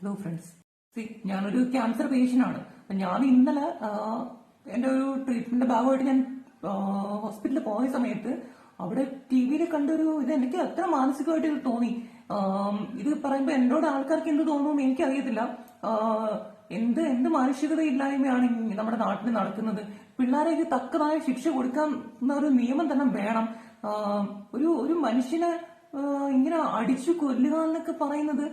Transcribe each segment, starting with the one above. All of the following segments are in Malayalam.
ഹലോ ഫ്രണ്ട്സ്, ഞാനൊരു ക്യാൻസർ പേഷ്യന്റ് ആണ്. ഞാൻ ഇന്നലെ എന്റെ ഒരു ട്രീറ്റ്മെന്റ് ഭാഗമായിട്ട് ഞാൻ ഹോസ്പിറ്റലിൽ പോയ സമയത്ത് അവിടെ ടി വിയിൽ കണ്ടൊരു ഇത് എനിക്ക് അത്ര മാനസികമായിട്ട് ഇത് തോന്നി. ഇത് പറയുമ്പോ എന്നോട് ആൾക്കാർക്ക് എന്ത് തോന്നുന്നു എനിക്കറിയത്തില്ല. എന്ത് എന്ത് മാനുഷികതയില്ലായ്മയാണ് നമ്മുടെ നാട്ടിൽ നടക്കുന്നത്. പിള്ളേരേക്ക് തക്കതായ ശിക്ഷ കൊടുക്കാൻ ഒരു നിയമം തന്നെ വേണം. ഒരു ഒരു മനുഷ്യനെ ഇങ്ങനെ അടിച്ചു കൊല്ലുക എന്നൊക്കെ പറയുന്നത്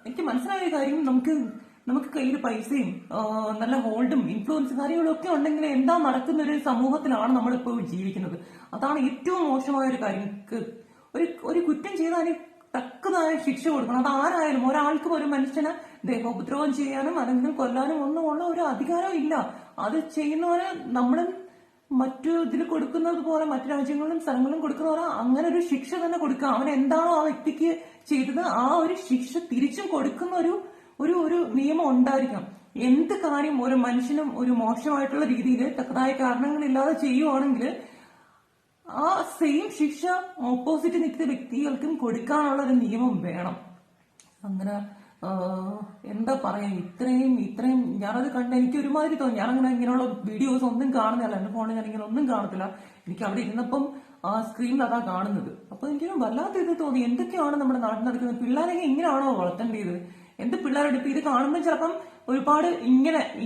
എനിക്ക് മനസ്സിലായ കാര്യം. നമുക്ക് കയ്യിൽ പൈസയും നല്ല ഹോൾഡും ഇൻഫ്ലുവൻസ് കാര്യങ്ങളും ഒക്കെ ഉണ്ടെങ്കിൽ എന്താ നടക്കുന്ന ഒരു സമൂഹത്തിലാണ് നമ്മളിപ്പോൾ ജീവിക്കുന്നത്. അതാണ് ഏറ്റവും മോശമായ ഒരു കാര്യം. ഒരു കുറ്റം ചെയ്താൽ തക്കതായ ശിക്ഷ കൊടുക്കണം. അത് ആരായാലും ഒരാൾക്കും ഒരു മനുഷ്യനെ ദേഹോപദ്രവം ചെയ്യാനും അല്ലെങ്കിൽ കൊല്ലാനും ഒന്നും ഉള്ള ഒരു അധികാരം ഇല്ല. അത് ചെയ്യുന്നവരെ നമ്മളും മറ്റു ഇതിൽ കൊടുക്കുന്നത് പോലെ മറ്റു രാജ്യങ്ങളിലും സ്ഥലങ്ങളിലും കൊടുക്കുന്ന പോലെ അങ്ങനെ ഒരു ശിക്ഷ തന്നെ കൊടുക്കുക. അവൻ എന്താണോ ആ വ്യക്തിക്ക് ചെയ്തത് ആ ഒരു ശിക്ഷ തിരിച്ചും കൊടുക്കുന്ന ഒരു നിയമം ഉണ്ടായിരിക്കണം. എന്ത് കാര്യം ഒരു മനുഷ്യനും ഒരു മോശമായിട്ടുള്ള രീതിയിൽ തക്കതായ കാരണങ്ങളില്ലാതെ ചെയ്യുവാണെങ്കിൽ ആ സെയിം ശിക്ഷ ഓപ്പോസിറ്റ് നിൽക്കുന്ന വ്യക്തികൾക്കും കൊടുക്കാനുള്ള ഒരു നിയമം വേണം. അങ്ങനെ എന്താ പറയാ, ഇത്രയും ഞാനത് കണ്ട് എനിക്ക് ഒരുമാതിരി തോന്നി. ഞാനങ്ങനെ ഇങ്ങനെയുള്ള വീഡിയോസ് ഒന്നും കാണുന്നില്ല. എന്റെ ഫോണിൽ ഞാൻ ഇങ്ങനെ ഒന്നും കാണത്തില്ല. എനിക്ക് അവിടെ ഇരുന്നപ്പം ആ സ്ക്രീനിൽ അതാ കാണുന്നത്. അപ്പൊ എനിക്ക് വല്ലാത്ത ഇത് തോന്നി. എന്തൊക്കെയാണ് നമ്മുടെ നാട്ടിൽ നടക്കുന്നത്? പിള്ളേരെയൊക്കെ ഇങ്ങനെയാണോ വളർത്തേണ്ടത്? എന്ത് പിള്ളേരെടുത്ത് ഇത് കാണുമ്പോൾ ചിലപ്പം ഒരുപാട്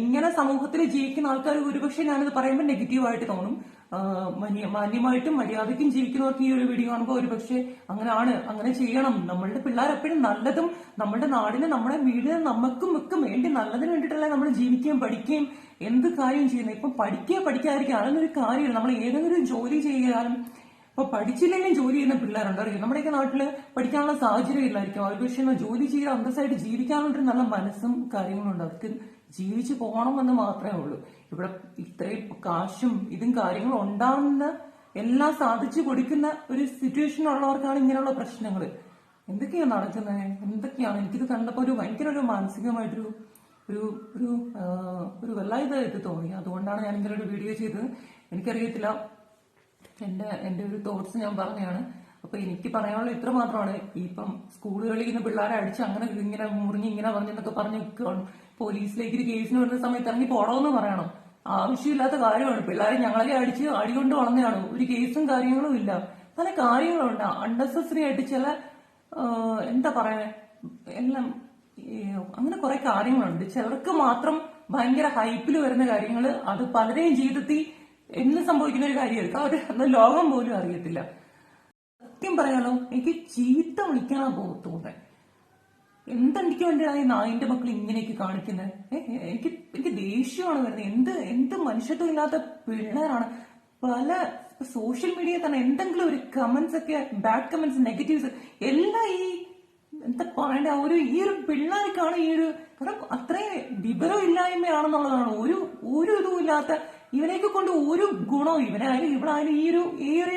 ഇങ്ങനെ സമൂഹത്തിൽ ജീവിക്കുന്ന ആൾക്കാർ ഒരുപക്ഷെ ഞാനിത് പറയുമ്പോൾ നെഗറ്റീവായിട്ട് തോന്നും. മാന്യമായിട്ടും മര്യാദയ്ക്കും ജീവിക്കുന്നവർക്ക് ഈ ഒരു വീഡിയോ കാണുമ്പോൾ ഒരുപക്ഷെ അങ്ങനെ ചെയ്യണം. നമ്മളുടെ പിള്ളേർ എപ്പോഴും നല്ലതും നമ്മുടെ നാടിന് നമ്മുടെ വീടിന് നമുക്കും ഒക്കെ വേണ്ടി നല്ലതിന് വേണ്ടിയിട്ടല്ലേ നമ്മൾ ജീവിക്കുകയും പഠിക്കുകയും എന്ത് കാര്യം ചെയ്യുന്നത്. ഇപ്പം പഠിക്കാതിരിക്കുക അതൊന്നൊരു കാര്യമില്ല. നമ്മൾ ഏതെങ്കിലും ജോലി ചെയ്യാനും ഇപ്പൊ പഠിച്ചില്ലെങ്കിലും ജോലി ചെയ്യുന്ന പിള്ളേരുണ്ടായിരിക്കും. നമ്മുടെയൊക്കെ നാട്ടില് പഠിക്കാനുള്ള സാഹചര്യം ഇല്ലായിരിക്കും. അവർ പക്ഷേ ജോലി ചെയ്ത് അന്തസ്സായിട്ട് ജീവിക്കാനുള്ളൊരു നല്ല മനസ്സും കാര്യങ്ങളും ഉണ്ട്. അവർക്ക് ജീവിച്ചു പോകണമെന്ന് മാത്രമേ ഉള്ളൂ. ഇവിടെ ഇത്രയും കാശും ഇതും കാര്യങ്ങളും ഉണ്ടാവുന്ന എല്ലാം സാധിച്ചു കൊടുക്കുന്ന ഒരു സിറ്റുവേഷൻ ഉള്ളവർക്കാണ് ഇങ്ങനെയുള്ള പ്രശ്നങ്ങൾ. എന്തൊക്കെയാണ് നടക്കുന്നത്? എന്തൊക്കെയാണ്? എനിക്കിത് കണ്ടപ്പോൾ ഭയങ്കര ഒരു മാനസികമായിട്ടൊരു ഒരു വല്ലാതെ തോന്നി. അതുകൊണ്ടാണ് ഞാൻ ഇങ്ങനെ ഒരു വീഡിയോ ചെയ്തത്. എനിക്കറിയത്തില്ല, എന്റെ ഒരു തോട്ട്സ് ഞാൻ പറഞ്ഞതാണ്. അപ്പൊ എനിക്ക് പറയാനുള്ള ഇത്ര മാത്രമാണ്. ഇപ്പം സ്കൂളുകളിൽ നിന്ന് പിള്ളേരെ അടിച്ച് അങ്ങനെ ഇങ്ങനെ മുറിഞ്ഞ് ഇങ്ങനെ പറഞ്ഞെന്നൊക്കെ പറഞ്ഞ് പോലീസിലേക്ക് ഒരു കേസിന് വരുന്ന സമയത്ത് ഇറങ്ങി പോടോന്ന് പറയണം. ആവശ്യമില്ലാത്ത കാര്യമാണ്. പിള്ളേരെ ഞങ്ങളെ അടിച്ച് അടികൊണ്ട് വളർന്നതാണ്. ഒരു കേസും കാര്യങ്ങളും ഇല്ല. പല കാര്യങ്ങളുണ്ട് അൺനെസസറി ആയിട്ട്. ചില എന്താ പറയാ, എല്ലാം അങ്ങനെ കുറെ കാര്യങ്ങളുണ്ട്. ചിലർക്ക് മാത്രം ഭയങ്കര ഹൈപ്പിൽ വരുന്ന കാര്യങ്ങൾ അത് പലരെയും ജീവിതത്തിൽ എന്ന് സംഭവിക്കുന്ന ഒരു കാര്യമായിരിക്കും. അവർ ലോകം പോലും അറിയത്തില്ല. സത്യം പറയാലോ, എനിക്ക് ചീത്ത വിളിക്കാനാ തോന്നുന്നത്. എന്തെനിക്ക് വേണ്ടിയാണ് ഈ നായിന്റെ മക്കൾ ഇങ്ങനെയൊക്കെ കാണിക്കുന്നത്? എനിക്ക് ദേഷ്യമാണ് വരുന്നത്. എന്ത് മനുഷ്യത്വം ഇല്ലാത്ത പിള്ളേരാണ്. പല സോഷ്യൽ മീഡിയ തന്നെ എന്തെങ്കിലും ഒരു കമന്റ്സ് ഒക്കെ, ബാഡ് കമന്റ്സ്, നെഗറ്റീവ്സ് എല്ലാം എന്താ പറയണ്ട, ഈ ഒരു പിള്ളേർക്കാണ് കാരണം അത്രയും വിവരം ഇല്ലായ്മയാണെന്നുള്ളതാണ്. ഒരു ഇതും ഇല്ലാത്ത ഇവനെയൊക്കെ കൊണ്ട് ഒരു ഗുണവും ഇവനായാലും ഇവളായാലും ഈ ഒരു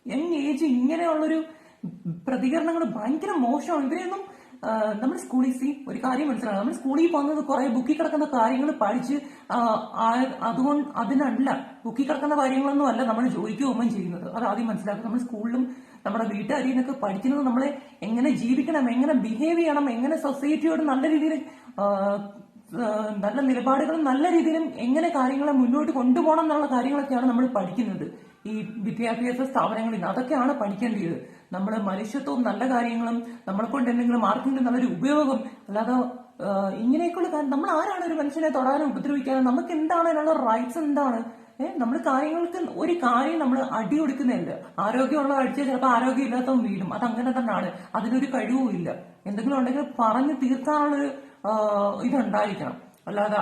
യങ് ഏജ് ഇങ്ങനെയുള്ളൊരു പ്രതികരണങ്ങൾ ഭയങ്കര മോശമാണ്. ഇവരെയൊന്നും നമ്മൾ സ്കൂളിൽ ഒരു കാര്യം മനസ്സിലാക്കണം. നമ്മൾ സ്കൂളിൽ പോകുന്നത് കുറെ ബുക്കിൽ കിടക്കുന്ന കാര്യങ്ങൾ പഠിച്ച് അതുകൊണ്ട് അതിനല്ല, ബുക്കിൽ കിടക്കുന്ന കാര്യങ്ങളൊന്നും അല്ല നമ്മൾ ജോലിക്ക് പോകുമ്പോൾ ചെയ്യുന്നത്. അത് ആദ്യം മനസ്സിലാക്കും. നമ്മൾ സ്കൂളിലും നമ്മുടെ വീട്ടുകാരിൽ നിന്നൊക്കെ പഠിക്കുന്നത് നമ്മളെ എങ്ങനെ ജീവിക്കണം, എങ്ങനെ ബിഹേവ് ചെയ്യണം, എങ്ങനെ സൊസൈറ്റിയോട് നല്ല രീതിയിൽ നല്ല നിലപാടുകളും നല്ല രീതിയിലും എങ്ങനെ കാര്യങ്ങളെ മുന്നോട്ട് കൊണ്ടുപോകണം എന്നുള്ള കാര്യങ്ങളൊക്കെയാണ് നമ്മൾ പഠിക്കുന്നത് ഈ വിദ്യാഭ്യാസ സ്ഥാപനങ്ങളിൽ. അതൊക്കെയാണ് പഠിക്കേണ്ടത്. നമ്മൾ മനുഷ്യത്വവും നല്ല കാര്യങ്ങളും നമ്മളെ കൊണ്ട് എന്തെങ്കിലും ആർക്കെങ്കിലും നല്ലൊരു ഉപയോഗം, അല്ലാതെ ഇങ്ങനെയൊക്കെയുള്ള കാര്യം. നമ്മൾ ആരാണ് ഒരു മനുഷ്യനെ തൊടാനും ഉപദ്രവിക്കാനും? നമുക്ക് എന്താണ് അതിനുള്ള റൈറ്റ്സ്? എന്താണ് നമ്മൾ കാര്യങ്ങൾക്ക് ഒരു കാര്യം നമ്മൾ അടി കൊടുക്കുന്നില്ല. ആരോഗ്യമുള്ള അടിച്ചാൽ ചിലപ്പോൾ ആരോഗ്യം ഇല്ലാത്തവൻ വീഴും. അതങ്ങനെ തന്നെയാണ്. അതിനൊരു കഴിവും ഇല്ല. എന്തെങ്കിലും ഉണ്ടെങ്കിൽ പറഞ്ഞു തീർക്കാനുള്ളൊരു ഇതുണ്ടായിരിക്കണം. അല്ലാതെ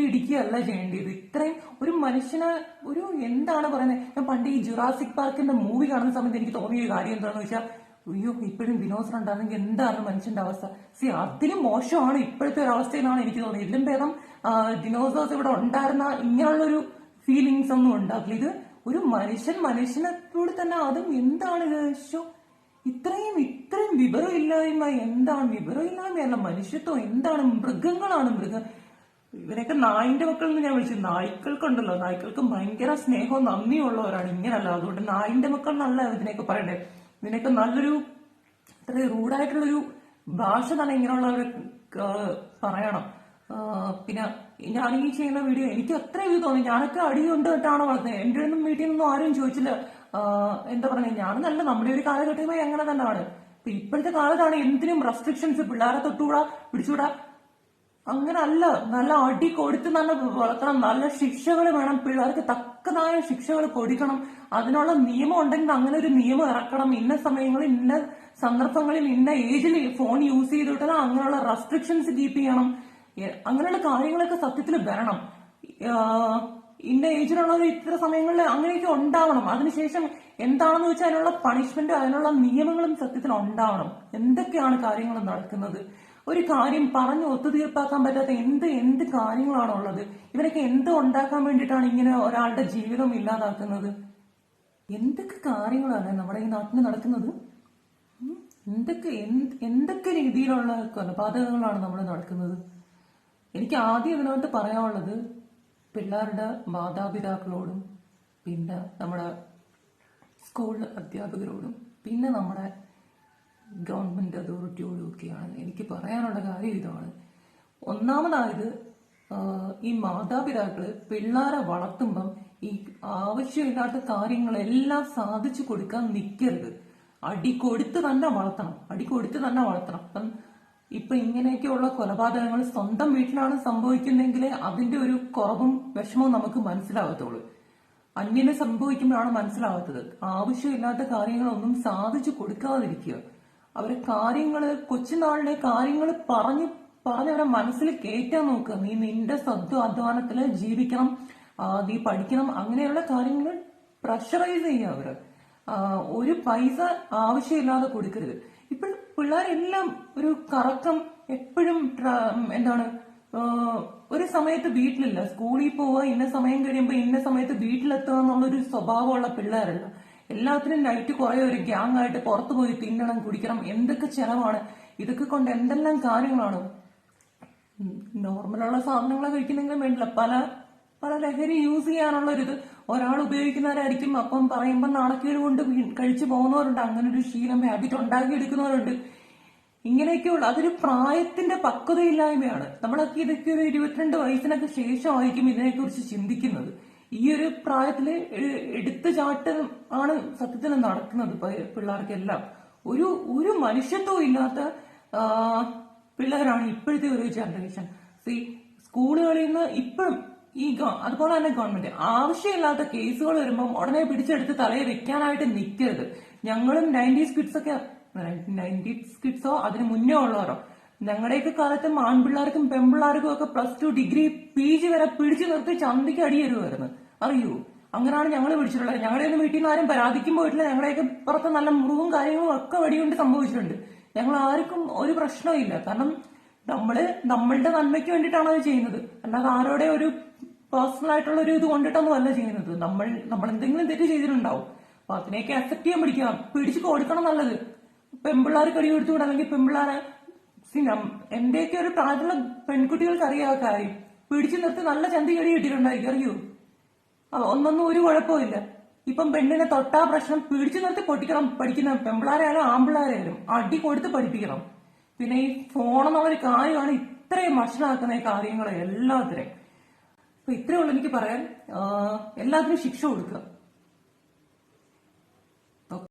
ഇടിക്കുക അല്ല ചെയ്യേണ്ടത്. ഇത്രയും ഒരു മനുഷ്യനെ എന്താണ് പറയുന്നത്? ഞാൻ പണ്ട് ഈ ജുറാസിക് പാർക്കിന്റെ മൂവി കാണുന്ന സമയത്ത് എനിക്ക് തോന്നിയ കാര്യം എന്താണെന്ന് വെച്ചാൽ, അയ്യോ ഇപ്പോഴും ദിനോസർ ഉണ്ടായിരുന്നെങ്കിൽ എന്താണ് മനുഷ്യന്റെ അവസ്ഥ? അതിലും മോശമാണ് ഇപ്പോഴത്തെ ഒരു അവസ്ഥയിലാണ് എനിക്ക് തോന്നിയത്. ഇതിലും ഭേദം ദിനോസേഴ്സ് ഇവിടെ ഉണ്ടായിരുന്ന ഇങ്ങനെയുള്ളൊരു ഫീലിങ്സ് ഒന്നും ഉണ്ടാക്കില്ല. ഇത് ഒരു മനുഷ്യനോട് തന്നെ അതും എന്താണ് ഇത്? ഇത്രയും വിവരമില്ലായ്മ. എന്താണ് വിവരമില്ലായ്മയല്ല, മനുഷ്യത്വം എന്താണ്? മൃഗങ്ങളാണ് ഇവരൊക്കെ നായിന്റെ മക്കൾ എന്ന് ഞാൻ വിളിച്ചു. നായ്ക്കൾക്കുണ്ടല്ലോ, നായ്ക്കൾക്കും ഭയങ്കര സ്നേഹവും നന്ദിയും ഉള്ളവരാണ്. ഇങ്ങനല്ല. അതുകൊണ്ട് നായിന്റെ മക്കൾ നല്ല ഇതിനെയൊക്കെ പറയണ്ടേ. ഇതിനൊക്കെ നല്ലൊരു അത്ര റൂഡായിട്ടുള്ളൊരു ഭാഷ തന്നെ ഇങ്ങനെയുള്ളവർ പറയണം. പിന്നെ ഞാൻ ഈ ചെയ്യുന്ന വീഡിയോ എനിക്ക് അത്ര ഇത് തോന്നി. ഞാനൊക്കെ അടി കൊണ്ടിട്ടാണ് വളർന്നത്. എന്റെ ഒന്നും വീട്ടിൽ നിന്നും ആരും ചോദിച്ചില്ല. എന്താ പറയുക, ഞാൻ നല്ല നമ്മുടെ ഒരു കാലഘട്ടമേ അങ്ങനെ തന്നെയാണ്. ഇപ്പോഴത്തെ കാലത്താണ് എന്തിനും റെസ്ട്രിക്ഷൻസ്. പിള്ളേരെ തൊട്ടുകൂടാ, പിടിച്ചുകൂടാ, അങ്ങനെ അല്ല. നല്ല അടി കൊടുത്ത് തന്നെ വളർത്തണം. നല്ല ശിക്ഷകൾ വേണം. പിള്ളേർക്ക് തക്കതായ ശിക്ഷകൾ കൊടുക്കണം. അതിനുള്ള നിയമം ഉണ്ടെങ്കിൽ അങ്ങനെ ഒരു നിയമം ഇറക്കണം. ഇന്ന സമയങ്ങളിൽ, ഇന്ന സന്ദർഭങ്ങളിൽ, ഇന്ന ഏജിൽ ഫോൺ യൂസ് ചെയ്തിട്ട് അങ്ങനെയുള്ള റെസ്ട്രിക്ഷൻസ് കീപ്പ് ചെയ്യണം. അങ്ങനെയുള്ള കാര്യങ്ങളൊക്കെ സത്യത്തിൽ വരണം. ഇന്ന ഏജിലുള്ളത് ഇത്ര സമയങ്ങളിൽ അങ്ങനെയൊക്കെ ഉണ്ടാവണം. അതിനുശേഷം എന്താണെന്ന് വെച്ചാൽ അതിനുള്ള പണിഷ്മെന്റ്, അതിനുള്ള നിയമങ്ങളും സത്യത്തിൽ ഉണ്ടാവണം. എന്തൊക്കെയാണ് കാര്യങ്ങൾ നടക്കുന്നത്? ഒരു കാര്യം പറഞ്ഞു ഒത്തുതീർപ്പാക്കാൻ പറ്റാത്ത എന്ത് കാര്യങ്ങളാണ് ഉള്ളത്? ഇവരൊക്കെ എന്ത് ഉണ്ടാക്കാൻ വേണ്ടിയിട്ടാണ് ഇങ്ങനെ ഒരാളുടെ ജീവിതം ഇല്ലാതാക്കുന്നത്? എന്തൊക്കെ കാര്യങ്ങളാണ് നമ്മുടെ ഈ നാട്ടിൽ നടക്കുന്നത്? എന്തൊക്കെ രീതിയിലുള്ള കൊലപാതകങ്ങളാണ് നമ്മൾ നടക്കുന്നത്? എനിക്ക് ആദ്യം ഇതിനകത്ത് പറയാനുള്ളത് പിള്ളേരുടെ മാതാപിതാക്കളോടും, പിന്നെ നമ്മുടെ സ്കൂൾ അധ്യാപകരോടും, പിന്നെ നമ്മുടെ ഗവൺമെന്റ് അതോറിറ്റിയോടും ഒക്കെയാണ് എനിക്ക് പറയാനുള്ള കാര്യം. ഇതാണ് ഒന്നാമതായത്, ഈ മാതാപിതാക്കള് പിള്ളേരെ വളർത്തുമ്പം ഈ ആവശ്യമില്ലാത്ത കാര്യങ്ങളെല്ലാം സാധിച്ചു കൊടുക്കാൻ നിൽക്കരുത്. അടി കൊടുത്ത് തന്നെ വളർത്തണം. അപ്പം ഇപ്പൊ ഇങ്ങനെയൊക്കെയുള്ള കൊലപാതകങ്ങൾ സ്വന്തം വീട്ടിലാണ് സംഭവിക്കുന്നെങ്കിൽ അതിന്റെ ഒരു കുറവും വിഷമവും നമുക്ക് മനസ്സിലാകത്തുള്ളൂ. അന്യന് സംഭവിക്കുമ്പോഴാണ് മനസ്സിലാവാത്തത്. ആവശ്യമില്ലാത്ത കാര്യങ്ങളൊന്നും സാധിച്ചു കൊടുക്കാതിരിക്കുക. അവരെ കൊച്ചുനാളിലെ കാര്യങ്ങൾ പറഞ്ഞവരെ മനസ്സിൽ കയറ്റാൻ നോക്കുക. നീ നിന്റെ അധ്വാനത്തില് ജീവിക്കണം, നീ പഠിക്കണം, അങ്ങനെയുള്ള കാര്യങ്ങൾ പ്രഷറൈസ് ചെയ്യുക. അവര് ഒരു പൈസ ആവശ്യമില്ലാതെ കൊടുക്കരുത്. ഇപ്പോൾ പിള്ളേരെല്ലാം ഒരു കറക്കം, എപ്പോഴും എന്താണ്, ഒരു സമയത്ത് വീട്ടിലില്ല, സ്കൂളിൽ പോവുക, ഇന്ന സമയം കഴിയുമ്പോൾ ഇന്ന സമയത്ത് വീട്ടിലെത്തുക എന്നുള്ളൊരു സ്വഭാവമുള്ള പിള്ളേരല്ല. എല്ലാത്തിനും നൈറ്റ് കുറെ ഒരു ഗ്യാങ് ആയിട്ട് പുറത്തു പോയി തിന്നണം, കുടിക്കണം. എന്തൊക്കെ ചെലവാണ് ഇതൊക്കെ കൊണ്ട്, എന്തെല്ലാം കാര്യങ്ങളാണ്. നോർമലുള്ള സാധനങ്ങളെ കഴിക്കുന്നെങ്കിലും വേണ്ടില്ല, പല ലഹരി യൂസ് ചെയ്യാനുള്ളൊരിത് ഒരാൾ ഉപയോഗിക്കുന്നവരായിരിക്കും. അപ്പം പറയുമ്പോൾ നാണക്കേട് കൊണ്ട് കഴിച്ചു പോകുന്നവരുണ്ട്. അങ്ങനെ ഒരു ശീലം, ഹാബിറ്റ് ഉണ്ടാക്കിയെടുക്കുന്നവരുണ്ട്. ഇങ്ങനെയൊക്കെയുള്ള അതൊരു പ്രായത്തിന്റെ പക്വതയില്ലായ്മയാണ്. നമ്മളൊക്കെ ഇതൊക്കെ ഒരു 22 വയസ്സിനൊക്കെ ശേഷമായിരിക്കും ഇതിനെക്കുറിച്ച് ചിന്തിക്കുന്നത്. ഈ ഒരു പ്രായത്തില് എടുത്തു ചാട്ടം ആണ് സത്യത്തിൽ നടക്കുന്നത് പിള്ളേർക്കെല്ലാം. ഒരു മനുഷ്യത്വം ഇല്ലാത്ത പിള്ളേരാണ് ഇപ്പോഴത്തെ ഒരു ജനറേഷൻ. സ്കൂളുകളിൽ നിന്ന് ഇപ്പോഴും അതുപോലെ തന്നെ ഗവൺമെന്റ് ആവശ്യമില്ലാത്ത കേസുകൾ വരുമ്പം ഉടനെ പിടിച്ചെടുത്ത് തലയിൽ വെക്കാനായിട്ട് നിൽക്കരുത്. ഞങ്ങളും 90s കിഡ്സോ അതിന് മുന്നേ ഉള്ളവരോ, ഞങ്ങളുടെയൊക്കെ കാലത്തും ആൺപിള്ളേർക്കും പെൺപിള്ളേർക്കും ഒക്കെ +2 ഡിഗ്രി PG വരെ പിടിച്ചു നിർത്തി ചന്തിക്ക് അടിയരുമായിരുന്നു. അറിയൂ, അങ്ങനെയാണ് ഞങ്ങൾ പിടിച്ചിട്ടുള്ളത്. ഞങ്ങളുടെയൊന്നും വീട്ടിൽ നിന്ന് ആരും പരാതിക്കും പോയിട്ടില്ല. ഞങ്ങളുടെയൊക്കെ പുറത്ത് നല്ല മുറിവും കാര്യങ്ങളും ഒക്കെ വെടികൊണ്ട് സംഭവിച്ചിട്ടുണ്ട്. ഞങ്ങൾ ആർക്കും ഒരു പ്രശ്നവും ഇല്ല. കാരണം നമ്മളുടെ നന്മയ്ക്ക് വേണ്ടിയിട്ടാണ് അത് ചെയ്യുന്നത്. അല്ലാതെ ആരോടെ ഒരു പേഴ്സണൽ ആയിട്ടുള്ള ഒരു ഇത് കൊണ്ടിട്ടൊന്നും അല്ല ചെയ്യുന്നത്. നമ്മൾ എന്തെങ്കിലും തെറ്റ് ചെയ്തിട്ടുണ്ടാവും. അപ്പൊ അതിനെയൊക്കെ അക്സെപ്റ്റ് ചെയ്യാൻ പിടിച്ചു കൊടുക്കണം. നല്ലത് പെൺപിള്ളേർ കടി കൊടുത്തുകൂടെ, അല്ലെങ്കിൽ പെൺപിള്ളേരെ എന്റെയൊക്കെ ഒരു പ്രായത്തിലുള്ള പെൺകുട്ടികൾക്ക് അറിയാം ആ കാര്യം. പിടിച്ചു നിർത്തി നല്ല ചന്തി കടി കിട്ടിയിട്ടുണ്ടായിരിക്കും. അറിയൂ, ഒന്നൊന്നും ഒരു കുഴപ്പമില്ല. ഇപ്പം പെണ്ണിനെ തൊട്ടാ പ്രശ്നം, പിടിച്ചു നിർത്തി പൊട്ടിക്കണം. പഠിക്കുന്ന പെൺപിള്ളേരായാലും ആൺപിള്ളേരായാലും അടി കൊടുത്ത് പഠിപ്പിക്കണം. പിന്നെ ഈ ഫോണെന്നുള്ളൊരു കാര്യമാണ് ഇത്രയും വഷളാക്കുന്ന കാര്യങ്ങൾ എല്ലാത്തിനെയും. അപ്പൊ ഇത്രയേ ഉള്ളൂ എനിക്ക് പറയാൻ. എല്ലാത്തിനും ശിക്ഷ കൊടുക്കുക.